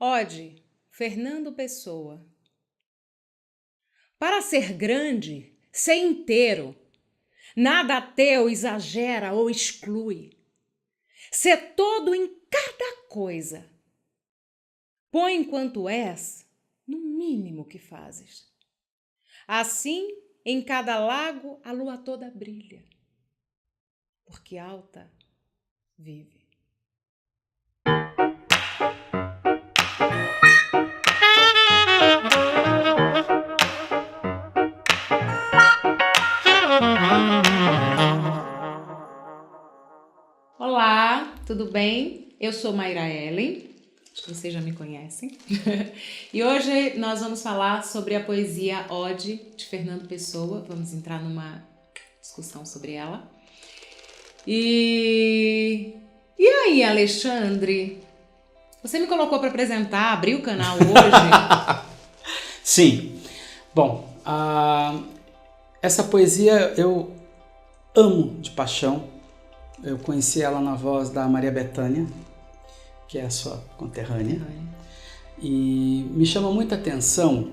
Ode, Fernando Pessoa. Para ser grande, ser inteiro. Nada teu exagera ou exclui. Ser todo em cada coisa. Põe enquanto és, no mínimo que fazes. Assim, em cada lago a lua toda brilha. Porque alta vive. Olá, tudo bem? Eu sou Mayra Ellen, acho que vocês já me conhecem. E hoje nós vamos falar sobre a poesia Ode, de Fernando Pessoa. Vamos entrar numa discussão sobre ela. E aí, Alexandre? Você me colocou para apresentar, abrir o canal hoje? Sim. Bom, essa poesia eu amo de paixão. Eu conheci ela na voz da Maria Bethânia, que é a sua conterrânea. E me chama muita atenção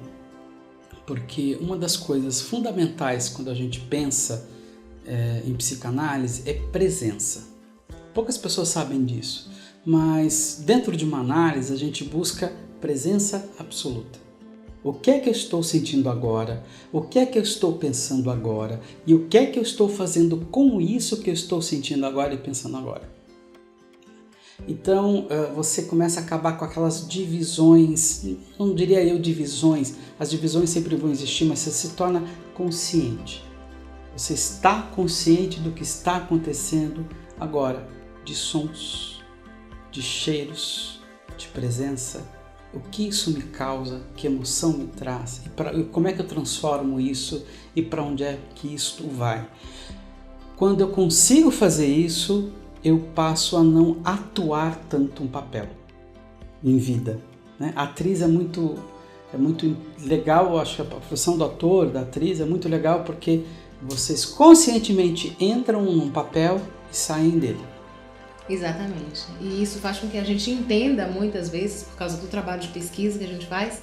porque uma das coisas fundamentais quando a gente pensa em psicanálise é presença. Poucas pessoas sabem disso, mas dentro de uma análise a gente busca presença absoluta. O que é que eu estou sentindo agora? O que é que eu estou pensando agora? E o que é que eu estou fazendo com isso que eu estou sentindo agora e pensando agora? Então você começa a acabar com aquelas divisões, não diria eu divisões, as divisões sempre vão existir, mas você se torna consciente. Você está consciente do que está acontecendo agora, de sons, de cheiros, de presença. O que isso me causa, que emoção me traz, e como é que eu transformo isso e para onde é que isto vai. Quando eu consigo fazer isso, eu passo a não atuar tanto um papel em vida, né? A atriz é muito legal, eu acho que a profissão do ator, da atriz é muito legal porque vocês conscientemente entram num papel e saem dele. Exatamente. E isso faz com que a gente entenda muitas vezes, por causa do trabalho de pesquisa que a gente faz,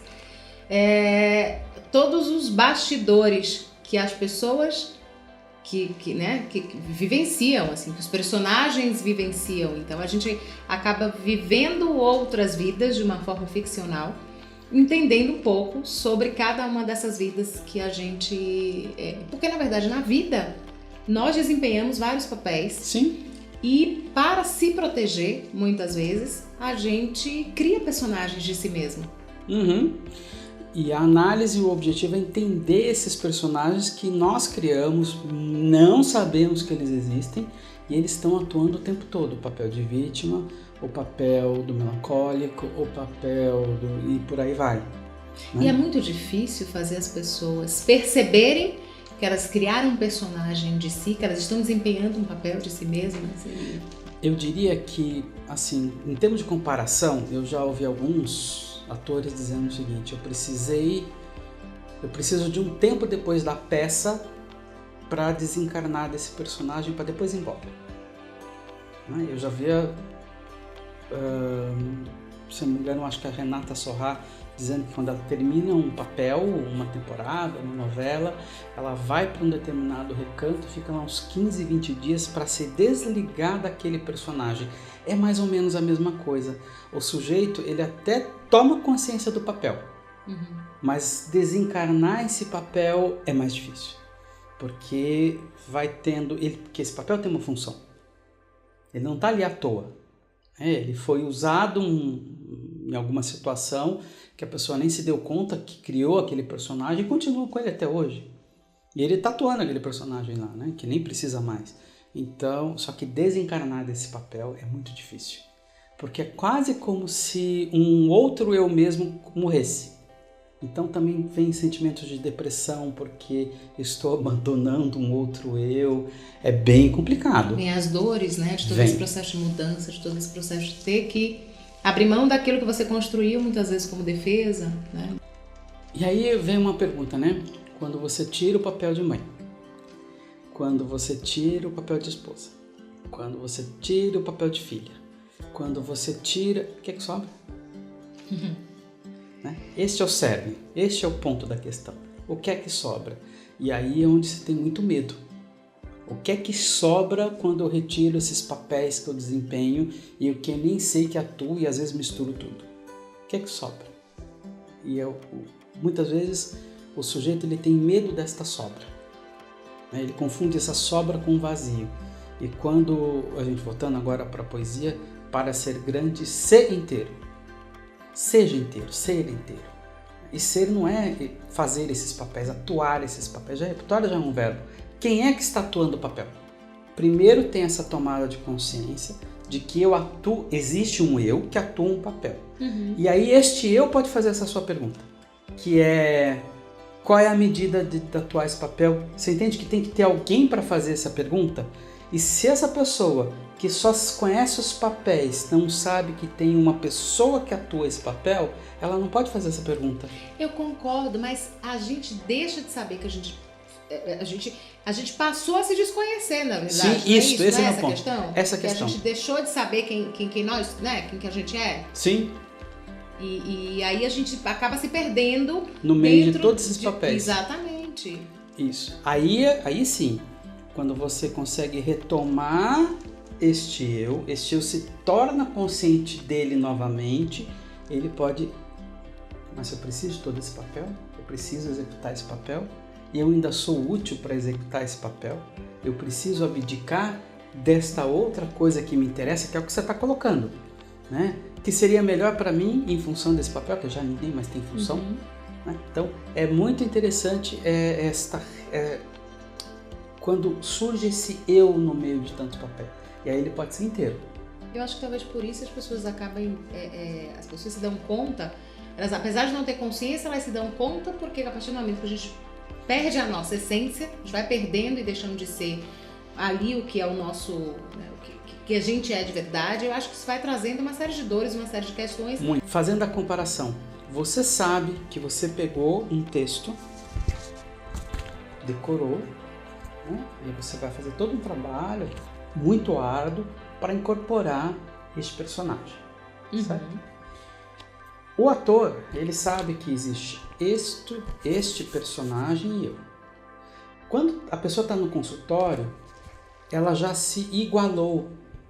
todos os bastidores que as pessoas que vivenciam, assim, que os personagens vivenciam. Então a gente acaba vivendo outras vidas de uma forma ficcional, entendendo um pouco sobre cada uma dessas vidas que a gente... Porque na verdade na vida nós desempenhamos vários papéis. Sim. E para se proteger, muitas vezes, a gente cria personagens de si mesmo. Uhum. E a análise, o objetivo é entender esses personagens que nós criamos, não sabemos que eles existem, e eles estão atuando o tempo todo. O papel de vítima, o papel do melancólico, o papel do... e por aí vai. Né? E é muito difícil fazer as pessoas perceberem que elas criaram um personagem de si, que elas estão desempenhando um papel de si mesmas. Eu diria que, assim, em termos de comparação, eu já ouvi alguns atores dizendo o seguinte: eu preciso de um tempo depois da peça para desencarnar desse personagem, para depois ir embora. Eu já via, se não me engano, acho que a Renata Sorrah dizendo que quando ela termina um papel, uma temporada, uma novela, ela vai para um determinado recanto, fica lá uns 15, 20 dias para se desligar daquele personagem. É mais ou menos a mesma coisa. O sujeito, ele até toma consciência do papel, mas desencarnar esse papel é mais difícil, porque porque esse papel tem uma função. Ele não está ali à toa. Ele foi usado em alguma situação que a pessoa nem se deu conta que criou aquele personagem e continua com ele até hoje. E ele tá atuando aquele personagem lá, né? Que nem precisa mais. Então, só que desencarnar desse papel é muito difícil. Porque é quase como se um outro eu mesmo morresse. Então também vem sentimentos de depressão porque estou abandonando um outro eu. É bem complicado. Vem as dores, né? De todo esse processo de mudança, de todo esse processo de ter que abrir mão daquilo que você construiu muitas vezes como defesa, né? E aí vem uma pergunta, né? Quando você tira o papel de mãe, quando você tira o papel de esposa, quando você tira o papel de filha, quando você tira... O que é que sobra? Né? Este é o cerne, este é o ponto da questão. O que é que sobra? E aí é onde se tem muito medo. O que é que sobra quando eu retiro esses papéis que eu desempenho e o que eu nem sei que atuo e às vezes misturo tudo? O que é que sobra? E muitas vezes o sujeito ele tem medo desta sobra. Né? Ele confunde essa sobra com vazio. E quando a gente, voltando agora para a poesia, para ser grande, ser inteiro. Seja inteiro, ser inteiro. E ser não é fazer esses papéis, atuar esses papéis. Atuar já é um verbo. Quem é que está atuando o papel? Primeiro tem essa tomada de consciência de que eu atuo, existe um eu que atua um papel. E aí este eu pode fazer essa sua pergunta, que é: qual é a medida de atuar esse papel? Você entende que tem que ter alguém para fazer essa pergunta? E se essa pessoa que só conhece os papéis não sabe que tem uma pessoa que atua esse papel, ela não pode fazer essa pergunta. Eu concordo, mas a gente deixa de saber que a gente passou a se desconhecer, na verdade. Sim, isso, esse é o essa ponto. Questão? Essa que questão. A gente deixou de saber quem nós, né? Quem que a gente é. Sim. E aí a gente acaba se perdendo no meio de todos esses papéis. Exatamente. Isso. Aí sim, quando você consegue retomar este eu se torna consciente dele novamente, ele pode: mas eu preciso de todo esse papel? Eu preciso executar esse papel? E eu ainda sou útil para executar esse papel? Eu preciso abdicar desta outra coisa que me interessa, que é o que você está colocando, né? Que seria melhor para mim em função desse papel, que já ninguém mais tem função. Né? Então, é muito interessante quando surge esse eu no meio de tanto papel. E aí ele pode ser inteiro. Eu acho que talvez por isso as pessoas acabem, as pessoas se dão conta, elas, apesar de não ter consciência, elas se dão conta porque a partir do momento que a gente perde a nossa essência, a gente vai perdendo e deixando de ser ali o que é o nosso, né, o que a gente é de verdade. Eu acho que isso vai trazendo uma série de dores, uma série de questões. Muito. Fazendo a comparação, você sabe que você pegou um texto, decorou, né, e você vai fazer todo um trabalho muito árduo para incorporar este personagem, certo? O ator, ele sabe que existe este personagem e eu. Quando a pessoa está no consultório, ela já se igualou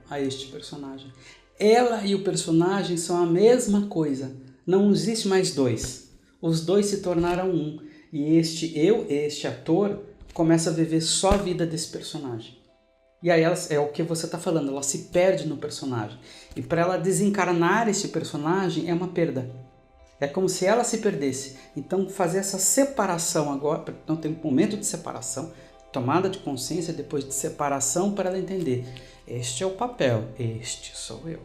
a este personagem. Ela e o personagem são a mesma coisa. Não existe mais dois. Os dois se tornaram um. E este ator, começa a viver só a vida desse personagem. E aí é o que você está falando, ela se perde no personagem. E para ela desencarnar esse personagem é uma perda. É como se ela se perdesse. Então fazer essa separação agora, então tem um momento de separação, tomada de consciência, depois de separação, para ela entender: este é o papel, este sou eu.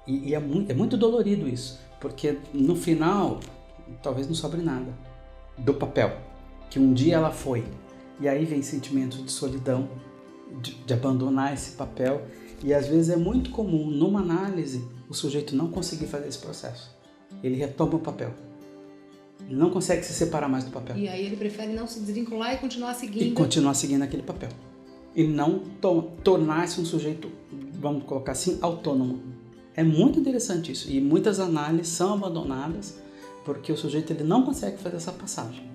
E é muito dolorido isso, porque no final talvez não sobre nada do papel, que um dia ela foi. E aí vem sentimento de solidão, de abandonar esse papel. E às vezes é muito comum, numa análise, o sujeito não conseguir fazer esse processo. Ele retoma o papel. Ele não consegue se separar mais do papel. E aí ele prefere não se desvincular e continuar seguindo. E continuar seguindo aquele papel. E não tornar-se um sujeito, vamos colocar assim, autônomo. É muito interessante isso. E muitas análises são abandonadas porque o sujeito ele não consegue fazer essa passagem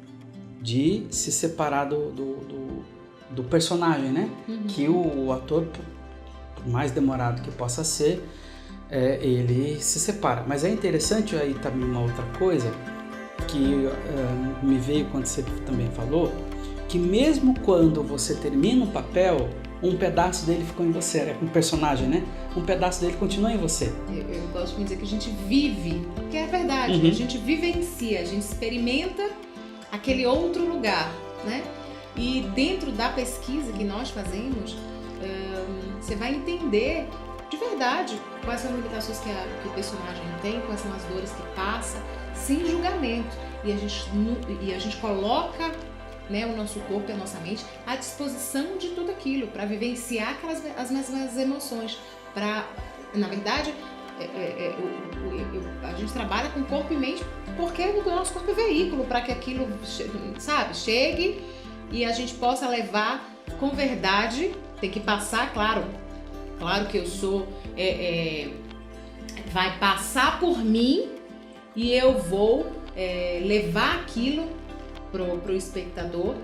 de se separar do personagem, né? Que o ator, por mais demorado que possa ser, ele se separa. Mas é interessante aí também uma outra coisa que me veio quando você também falou, que mesmo quando você termina um papel, um pedaço dele ficou em você, é um personagem, né? Um pedaço dele continua em você. Eu gosto de dizer que a gente vive, que é verdade, a gente vivencia, a gente experimenta aquele outro lugar, né? E dentro da pesquisa que nós fazemos, você vai entender de verdade quais são as limitações que o personagem tem, quais são as dores que passa, sem julgamento. E a gente coloca, né, o nosso corpo e a nossa mente à disposição de tudo aquilo, para vivenciar as mesmas emoções. Na verdade, a gente trabalha com corpo e mente porque o nosso corpo é veículo para que aquilo, chegue e a gente possa levar com verdade. Tem que passar, claro que eu sou, vai passar por mim e eu vou levar aquilo pro espectador,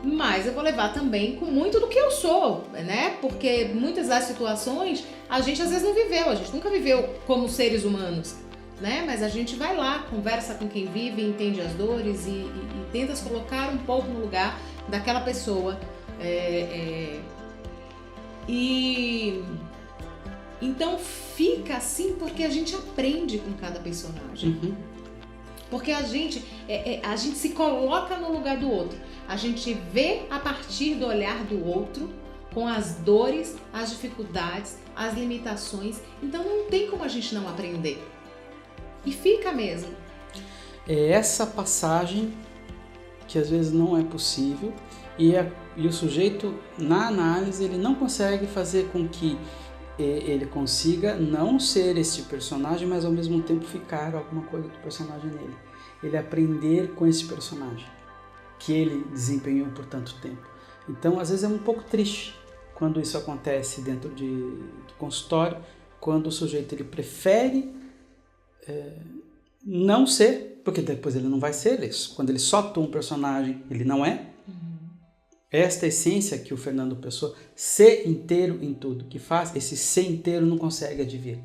mas eu vou levar também com muito do que eu sou, né? Porque muitas das situações a gente às vezes não viveu, a gente nunca viveu como seres humanos, né? Mas a gente vai lá, conversa com quem vive, entende as dores e tenta se colocar um pouco no lugar daquela pessoa. E então fica assim porque a gente aprende com cada personagem. Uhum. Porque a gente se coloca no lugar do outro. A gente vê a partir do olhar do outro, com as dores, as dificuldades, as limitações. Então não tem como a gente não aprender. E fica mesmo. É essa passagem que às vezes não é possível e o sujeito, na análise, ele não consegue fazer com que ele consiga não ser este personagem, mas ao mesmo tempo ficar alguma coisa do personagem nele. Ele aprender com esse personagem que ele desempenhou por tanto tempo. Então, às vezes é um pouco triste quando isso acontece dentro do consultório, quando o sujeito ele prefere não ser, porque depois ele não vai ser isso. Quando ele só atua um personagem, ele não é. Esta essência que o Fernando Pessoa, ser inteiro em tudo que faz, esse ser inteiro não consegue advir,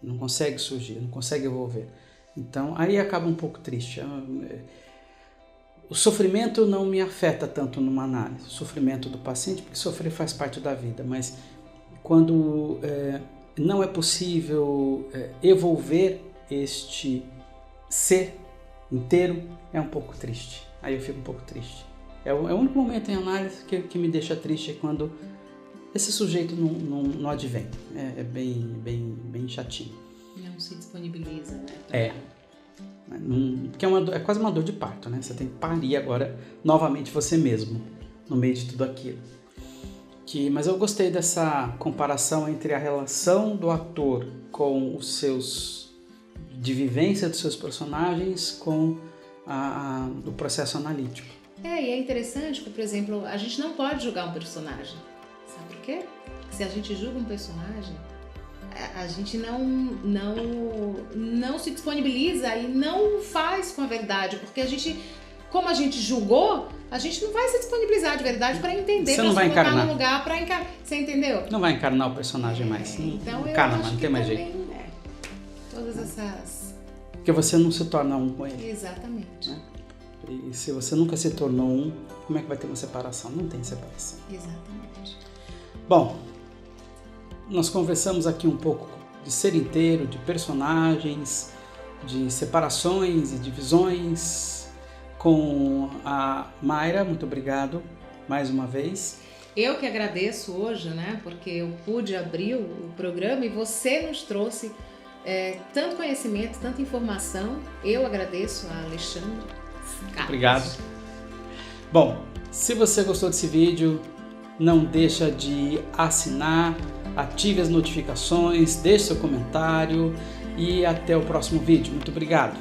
não consegue surgir, não consegue evolver. Então aí acaba um pouco triste. O sofrimento não me afeta tanto numa análise, o sofrimento do paciente, porque sofrer faz parte da vida, mas quando não é possível evolver este ser inteiro, é um pouco triste. Aí eu fico um pouco triste. É o único momento em análise que me deixa triste é quando esse sujeito não advém. É bem chatinho. Não se disponibiliza, né? Porque é quase uma dor de parto, né? Você tem que parir agora novamente você mesmo, no meio de tudo aquilo. Mas eu gostei dessa comparação entre a relação do ator com os seus... de vivência dos seus personagens com o processo analítico. E é interessante que, por exemplo, a gente não pode julgar um personagem. Sabe por quê? Se a gente julga um personagem, a gente não se disponibiliza e não faz com a verdade, porque como a gente julgou, a gente não vai se disponibilizar de verdade para entender, para se colocar no lugar, para encarnar. Você entendeu? Não vai encarnar o personagem mais. Então eu encarna, acho não que tem mais também, jeito. Todas essas... Porque você não se torna um com ele. Exatamente. Né? E se você nunca se tornou um, como é que vai ter uma separação? Não tem separação. Exatamente. Bom, nós conversamos aqui um pouco de ser inteiro, de personagens, de separações e divisões com a Mayra. Muito obrigado mais uma vez. Eu que agradeço hoje, né? Porque eu pude abrir o programa e você nos trouxe tanto conhecimento, tanta informação. Eu agradeço a Alexandre. Obrigado. Bom, se você gostou desse vídeo, não deixa de assinar, ative as notificações, deixe seu comentário e até o próximo vídeo. Muito obrigado.